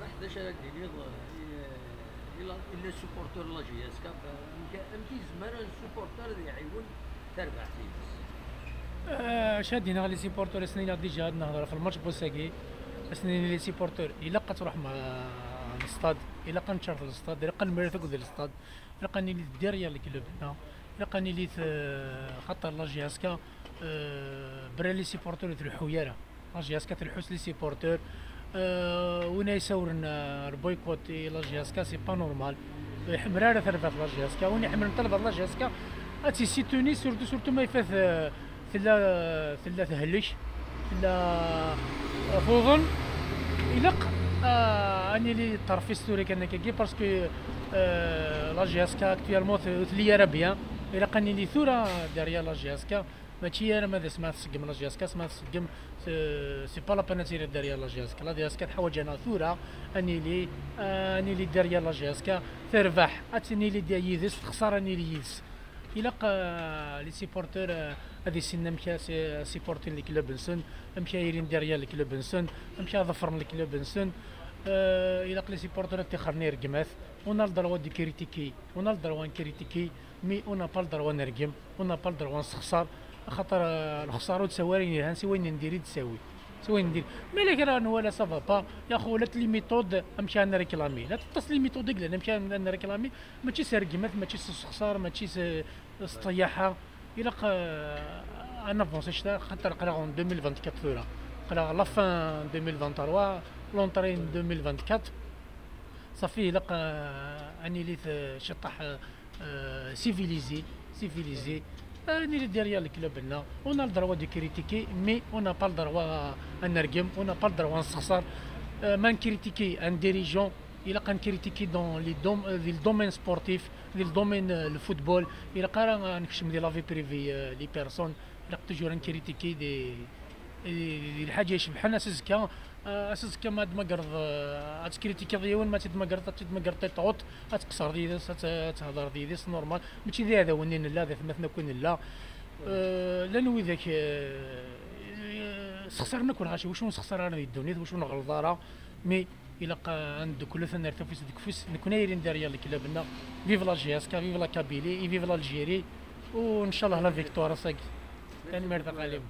واحد اش راك دير الا سوبورتور لا جي اس كاب امتى زمر السوبورتور يعيون تربح تيبس. شادينا لي سيبورتور سنين ديجا هاد النهضره في الماتش بوساكي سنين لي سيبورتور الا قتروح مع الاستاد الا قنشر في الاستاد الا قنمرثك ديال الاستاد الا قاني لي ديريا اللي كلوب هنا الا قاني لي خاطر لا جي اس كا برا لي سيبورتور تلحو يارا لا جي اس كا تلحوس لي سيبورتور وين يساورنا البويكوتي لا جي اس كا سي با نورمال مراره ثربات لا جي اس كا وين يحمل طلب لا جي اس كا اتي سيتوني سورتو ما يفاث ثلا تهلش ثلا فوضن يلق اني لي طرف هستوريك انك كي باسكو لا جي اس كا اكتوالمون ثليا راه الا قاني لي ثوره داريا لا جي اس كا ماشي انا ماذا سمعت تسقم لا جي اس كا سمعت تسقم سي با لا بان تيري داريا لا جي اس كا لا جي اس كا تحوج انا ثوره اني لي داريا لا جي اس كا تربح اتني لي يدس خساره اني لي يدس إلا لي سيبورتور هذه سنة مشى سيبورتي لكلوب نسون مشى يرين ديريا لكلوب نسون مشى ظفر لكلوب نسون إلا لي سيبورتور تيخرني رقمات ونا الدروا دي كريتيكي ونا الدروا نكريتيكي مي ونا با الدروا نرقم ونا با الدروا نسخسر خاطر الخسارة تساوي هانسي وين نديري تساوي سوين ندير مالك راه ولا سافا با يا خو لا لي ميثود امشي انا ريكلامي لا تتصل لي ميثود لا نمشي انا ريكلامي ماشي سرقمات ماشي خسار ماشي سطياحه الى انا بونسيش خاطر قرا 2024 ثورة قرا لا فان 2023 لونطرين 2024 صافي الى اني لي شطح سيفيليزي راني اللي ديريال الكلوب لنا اون الدروا دي كريتيكي مي اون با الدروا نرقم اون با الدروا نسخسر ما نكريتيكي ان ديريجون الى قا نكريتيكي دون لي الدومين سبورتيف لي الدومين الفوتبول الى قا نكشم دي لافي بريفي لي بيرسون الى توجور نكريتيكي دي الحاجه يشبحنا اساسكا ما تمقرض اتكريتيكي ديون ما تتمقرض تطوط اتكسر ديدس تهضر ديدس نورمال ماشي ذي هذا ونين لا ذا ثمثنا كون لا لا نوي ذاك سخسرنا كل حاجه واش نسخسر انا الدنيا واش نغلطاره مي الى عند كل ثنا نرتفس ديك فيس نكون يرين داريا لكلابنا فيف لا جي اس كا فيف لا كابيلي فيف لا الجيري وان شاء الله لا فيكتوار صاك كان مرتقى عليهم